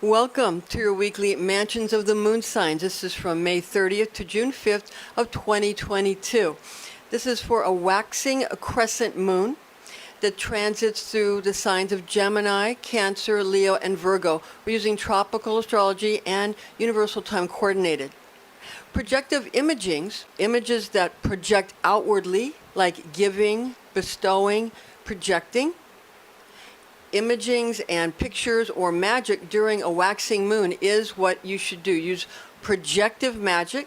Welcome to your weekly Mansions of the Moon signs. This is from May 30th to June 5th of 2022. This is for a waxing crescent moon that transits through the signs of Gemini, Cancer, Leo, and Virgo. We're using tropical astrology and universal time coordinated. Projective imagings, images that project outwardly, like giving, bestowing, projecting. Imagings and pictures or magic during a waxing moon is what you should do. Use projective magic.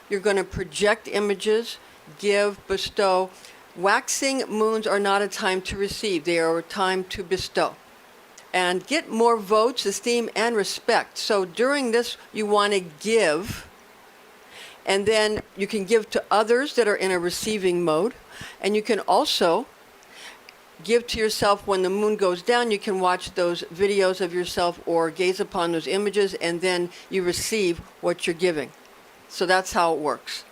You're going to project images, give, bestow. Waxing moons are not a time to receive. They are a time to bestow. And get more votes, esteem, and respect. So during this, you want to give. And then you can give to others that are in a receiving mode. And you can also give to yourself when the moon goes down. You can watch those videos of yourself or gaze upon those images, and then you receive what you're giving. So that's how it works.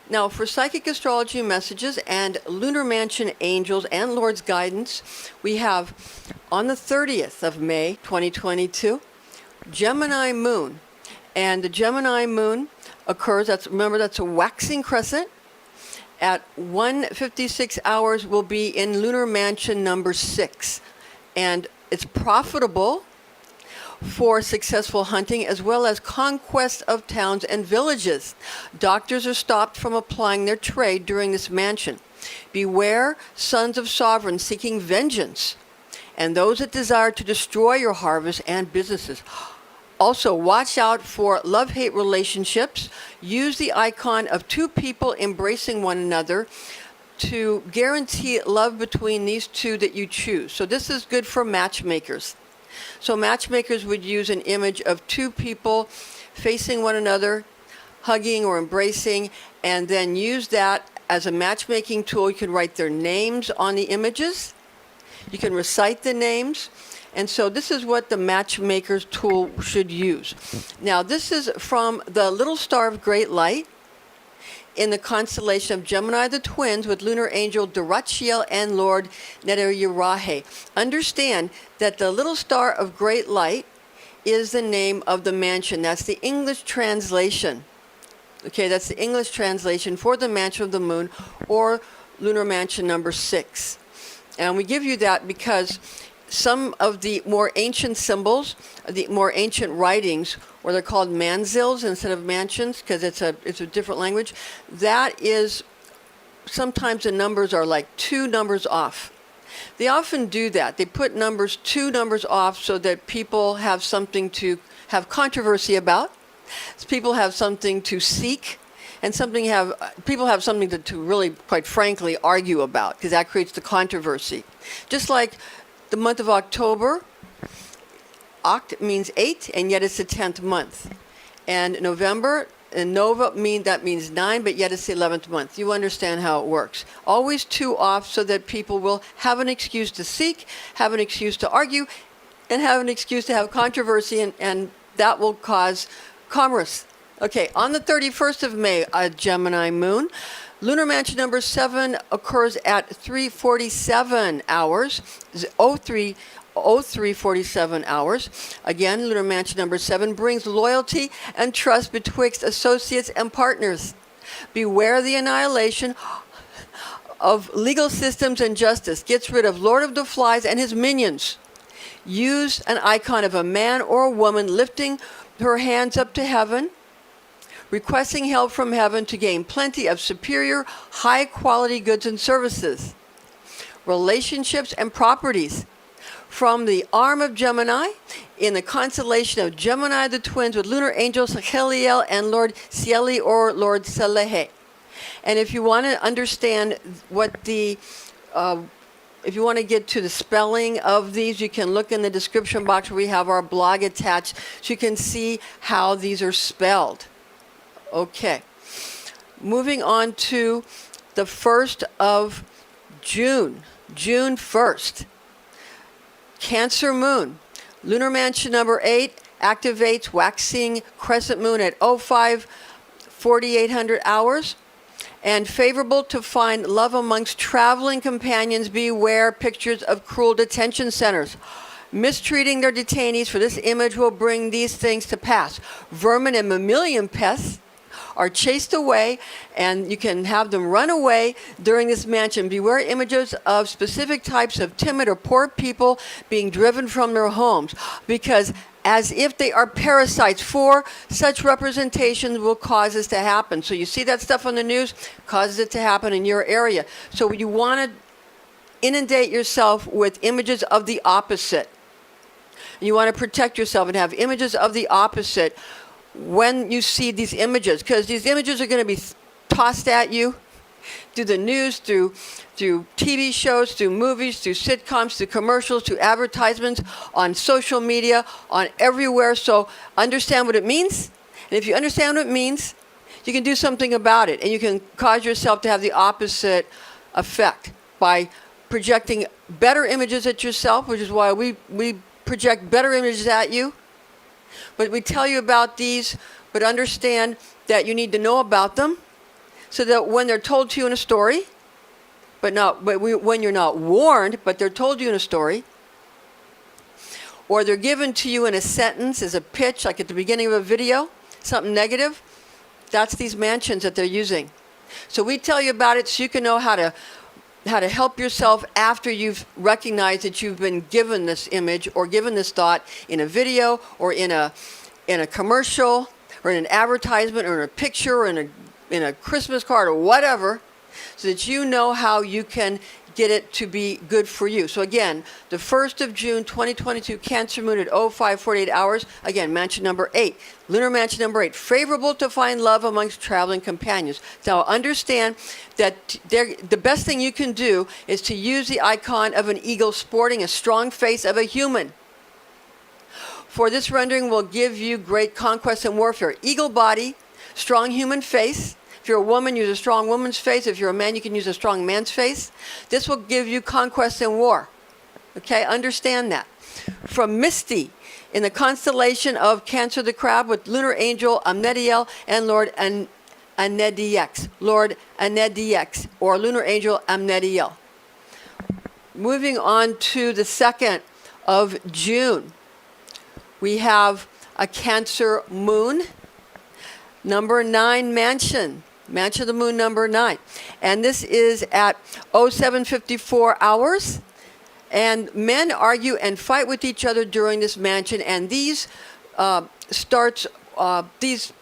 Now, for psychic astrology messages and lunar mansion angels and Lord's guidance, we have on the 30th of May, 2022, Gemini Moon. And the Gemini Moon occurs, remember that's a waxing crescent, at 1:56 hours will be in lunar mansion number 6. And it's profitable for successful hunting as well as conquest of towns and villages. Doctors are stopped from applying their trade during this mansion. Beware sons of sovereigns seeking vengeance and those that desire to destroy your harvest and businesses. Also, watch out for love-hate relationships. Use the icon of two people embracing one another to guarantee love between these two that you choose. So this is good for matchmakers. So matchmakers would use an image of two people facing one another, hugging or embracing, and then use that as a matchmaking tool. You can write their names on the images. You can recite the names. And so this is what the matchmaker's tool should use. Now, this is from the little star of great light in the constellation of Gemini the twins with lunar angel Durachiel and Lord Netherirahe. Understand that the little star of great light is the name of the mansion. That's the English translation. Okay, that's the English translation for the mansion of the moon or lunar mansion number 6. And we give you that because some of the more ancient symbols, the more ancient writings, where they're called manzils instead of mansions, because it's a different language, that is, sometimes the numbers are like 2 numbers off. They often do that. They put 2 numbers off so that people have something to have controversy about. People have something to seek, and people have something to really, quite frankly, argue about, because that creates the controversy. Just like the month of October, Oct means 8, and yet it's the 10th month. And November, and Nova means 9, but yet it's the 11th month. You understand how it works. Always 2 off so that people will have an excuse to seek, have an excuse to argue, and have an excuse to have controversy, and that will cause commerce. Okay, on the 31st of May, a Gemini Moon. Lunar mansion number 7 occurs at 3:47 hours, 03:47 hours. Again, lunar mansion number 7 brings loyalty and trust betwixt associates and partners. Beware the annihilation of legal systems and justice. Gets rid of Lord of the Flies and his minions. Use an icon of a man or a woman lifting her hands up to heaven, requesting help from heaven to gain plenty of superior, high-quality goods and services. Relationships and properties. From the arm of Gemini, in the constellation of Gemini the twins with lunar angels Heliel and Lord Cieli or Lord Selehe. And if you want to understand if you want to get to the spelling of these, you can look in the description box where we have our blog attached, so you can see how these are spelled. Okay, moving on to the 1st of June, June 1st. Cancer Moon, lunar mansion number 8 activates waxing crescent moon at 05, 4800 hours. And favorable to find love amongst traveling companions. Beware pictures of cruel detention centers. mistreating their detainees, for this image will bring these things to pass. Vermin and mammalian pests are chased away, and you can have them run away during this mansion. Beware images of specific types of timid or poor people being driven from their homes, because as if they are parasites, for such representations will cause this to happen. So you see that stuff on the news, causes it to happen in your area. So you want to inundate yourself with images of the opposite. You want to protect yourself and have images of the opposite when you see these images, because these images are going to be tossed at you through the news, through TV shows, through movies, through sitcoms, through commercials, through advertisements, on social media, on everywhere. So understand what it means. And if you understand what it means, you can do something about it. And you can cause yourself to have the opposite effect by projecting better images at yourself, which is why we project better images at you. But we tell you about these, but understand that you need to know about them, so that when they're told to you in a story, when you're not warned, but they're told you in a story, or they're given to you in a sentence as a pitch, like at the beginning of a video, something negative, that's these mansions that they're using. So we tell you about it so you can know how to help yourself after you've recognized that you've been given this image or given this thought in a video or in a commercial or in an advertisement or in a picture or in a Christmas card or whatever, so that you know how you can get it to be good for you. So again, the 1st of June, 2022, Cancer Moon at 0.5, 48 hours. Again, mansion number 8, lunar mansion number 8, favorable to find love amongst traveling companions. Now understand that the best thing you can do is to use the icon of an eagle sporting a strong face of a human. For this rendering will give you great conquest and warfare. Eagle body, strong human face. If you're a woman, use a strong woman's face. If you're a man, you can use a strong man's face. This will give you conquest and war. Okay, understand that. From Misty, in the constellation of Cancer the Crab, with lunar angel Int'l and Lord Anedix. Lord Anedix, or lunar angel Int'l. Moving on to the 2nd of June, we have a Cancer Moon, number 9 mansion. Mansion of the Moon number 9. And this is at 07:54 hours. And men argue and fight with each other during this mansion. And these these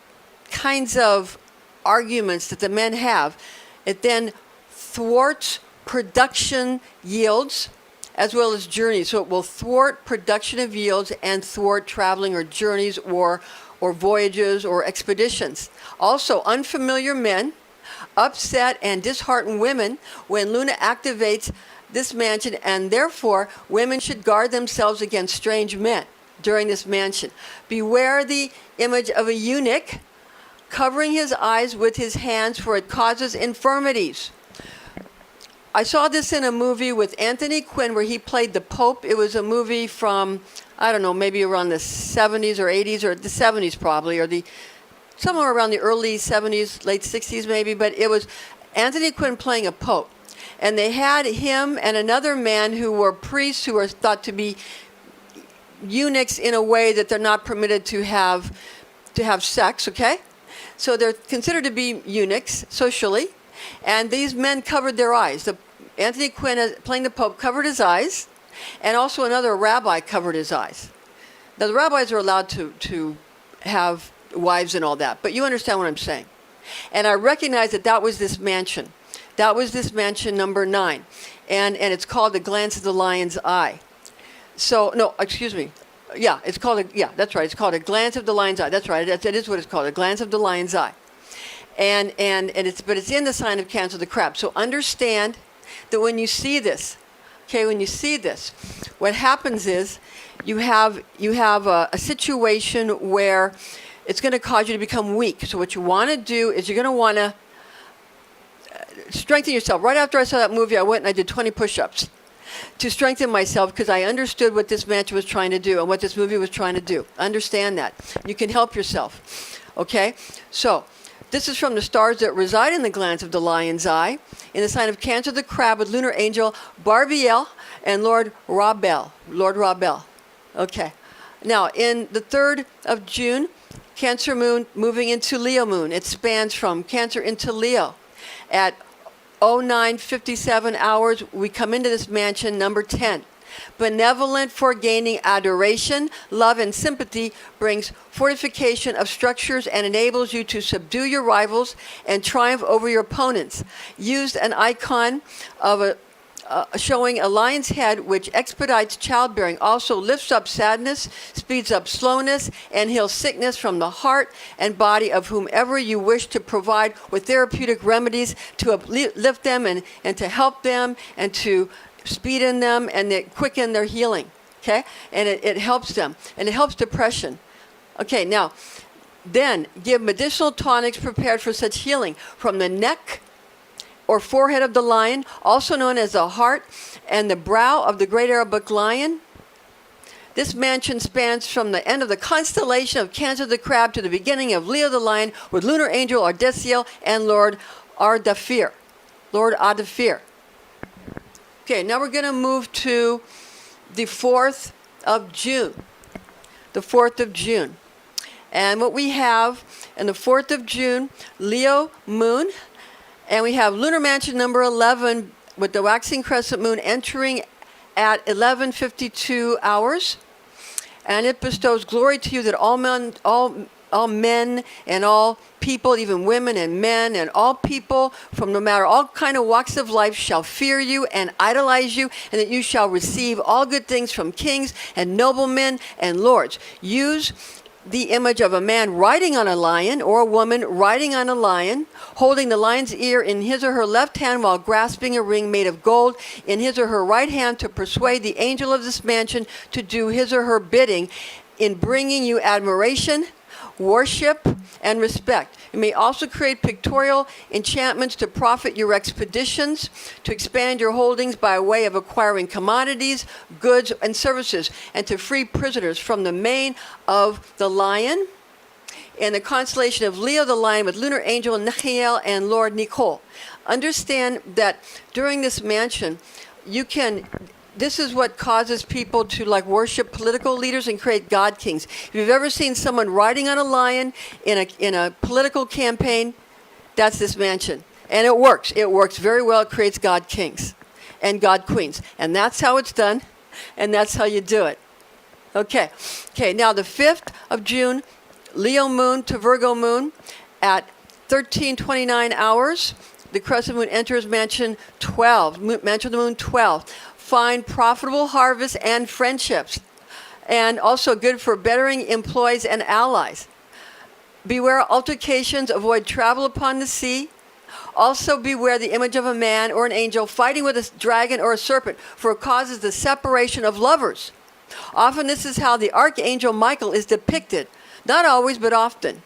kinds of arguments that the men have, it then thwarts production yields as well as journeys. So it will thwart production of yields and thwart traveling or journeys or voyages or expeditions. Also, unfamiliar men upset and dishearten women when Luna activates this mansion, and therefore women should guard themselves against strange men during this mansion. Beware the image of a eunuch covering his eyes with his hands, for it causes infirmities. I saw this in a movie with Anthony Quinn where he played the Pope. It was a movie from, I don't know, maybe around the 70s or 80s, or the 70s probably, or somewhere around the early 70s, late 60s maybe, but it was Anthony Quinn playing a Pope. And they had him and another man who were priests who were thought to be eunuchs in a way that they're not permitted to have sex, okay? So they're considered to be eunuchs socially. And these men covered their eyes. Anthony Quinn, playing the Pope, covered his eyes, and also another rabbi covered his eyes. Now, the rabbis are allowed to have wives and all that, but you understand what I'm saying. And I recognize that was this mansion. That was this mansion number 9. And it's called The Glance of the Lion's Eye. So, no, excuse me. Yeah, that's right. It's called A Glance of the Lion's Eye. That's right. That is what it's called, A Glance of the Lion's Eye. And it's in the sign of Cancer the Crab. So understand that when you see this, what happens is you have a situation where it's going to cause you to become weak. So what you want to do is you're going to want to strengthen yourself. Right after I saw that movie, I went and I did 20 push-ups to strengthen myself, because I understood what this mansion was trying to do and what this movie was trying to do. Understand that. You can help yourself. Okay? So this is from the stars that reside in the glance of the lion's eye, in the sign of Cancer the Crab, with lunar angel Barbiel and Lord Rabel. Okay. Now, in the 3rd of June, Cancer Moon moving into Leo Moon. It spans from Cancer into Leo. At 09:57 hours, we come into this mansion, number 10. Benevolent for gaining adoration, love, and sympathy, brings fortification of structures and enables you to subdue your rivals and triumph over your opponents. Used an icon of showing a lion's head, which expedites childbearing, also lifts up sadness, speeds up slowness, and heals sickness from the heart and body of whomever you wish to provide with therapeutic remedies to uplift them and to help them and to speed in them and quicken their healing. Okay? And it helps them. And it helps depression. Okay, now, then give medicinal tonics prepared for such healing from the neck or forehead of the lion, also known as the heart, and the brow of the great Arabic lion. This mansion spans from the end of the constellation of Cancer the Crab to the beginning of Leo the Lion, with Lunar Angel Ardesiel and Lord Ardafir. Lord Ardafir. Okay, now we're going to move to the 4th of June. The 4th of June. And what we have in the 4th of June, Leo Moon. And we have Lunar Mansion number 11 with the Waxing Crescent Moon entering at 11:52 hours. And it bestows glory to you that all men and all people, even women and men and all people from no matter all kind of walks of life shall fear you and idolize you, and that you shall receive all good things from kings and noblemen and lords. Use the image of a man riding on a lion or a woman riding on a lion, holding the lion's ear in his or her left hand while grasping a ring made of gold in his or her right hand, to persuade the angel of this mansion to do his or her bidding in bringing you admiration, worship, and respect. You may also create pictorial enchantments to profit your expeditions, to expand your holdings by way of acquiring commodities, goods, and services, and to free prisoners from the mane of the lion. In the constellation of Leo the Lion with Lunar Angel Nechiel and Lord Nicole. Understand that during this mansion, this is what causes people to worship political leaders and create God kings. If you've ever seen someone riding on a lion in a political campaign, that's this mansion. And it works. It works very well. It creates God kings and God queens. And that's how it's done. And that's how you do it. Okay. Okay, now the 5th of June, Leo Moon to Virgo Moon at 13:29 hours. The Crescent Moon enters Mansion 12, Mansion of the Moon 12. Find profitable harvests and friendships, and also good for bettering employees and allies. Beware altercations, avoid travel upon the sea. Also beware the image of a man or an angel fighting with a dragon or a serpent, for it causes the separation of lovers. Often this is how the Archangel Michael is depicted. Not always, but often.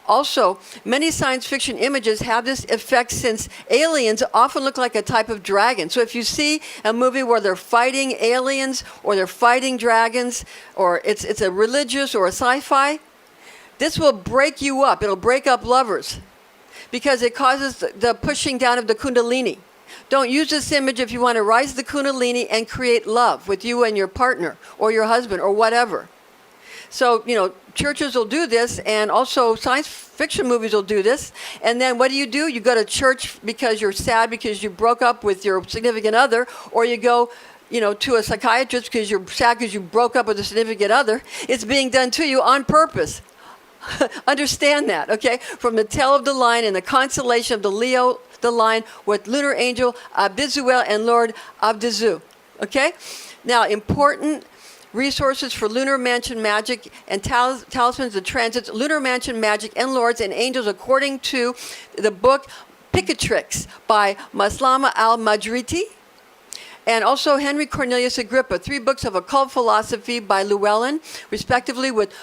Also, many science fiction images have this effect, since aliens often look like a type of dragon. So if you see a movie where they're fighting aliens or they're fighting dragons, or it's a religious or a sci-fi, this will break you up. It'll break up lovers because it causes the pushing down of the Kundalini. Don't use this image if you want to rise the Kundalini and create love with you and your partner or your husband or whatever. So, churches will do this, and also science fiction movies will do this. And then what do? You go to church because you're sad because you broke up with your significant other, or you go, to a psychiatrist because you're sad because you broke up with a significant other. It's being done to you on purpose. Understand that, okay? From the tail of the lion in the constellation of the Leo, the lion, with Lunar Angel Abdizuel and Lord Abdizu, okay? Now, important resources for Lunar Mansion Magic and Talismans and Transits, Lunar Mansion Magic and Lords and Angels, according to the book Imperatrix by Maslama al-Madriti, and also Henry Cornelius Agrippa, 3 books of occult philosophy by Llewellyn, respectively, with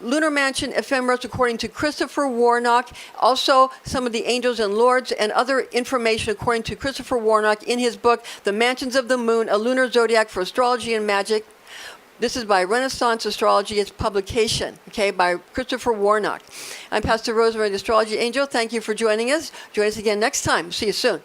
Lunar Mansion Ephemeris according to Christopher Warnock, also some of the Angels and Lords and other information according to Christopher Warnock in his book, The Mansions of the Moon, A Lunar Zodiac for Astrology and Magic. This is by Renaissance Astrology. It's publication, okay, by Christopher Warnock. I'm Pastor Rosemary, the Astrology Angel. Thank you for joining us. Join us again next time. See you soon.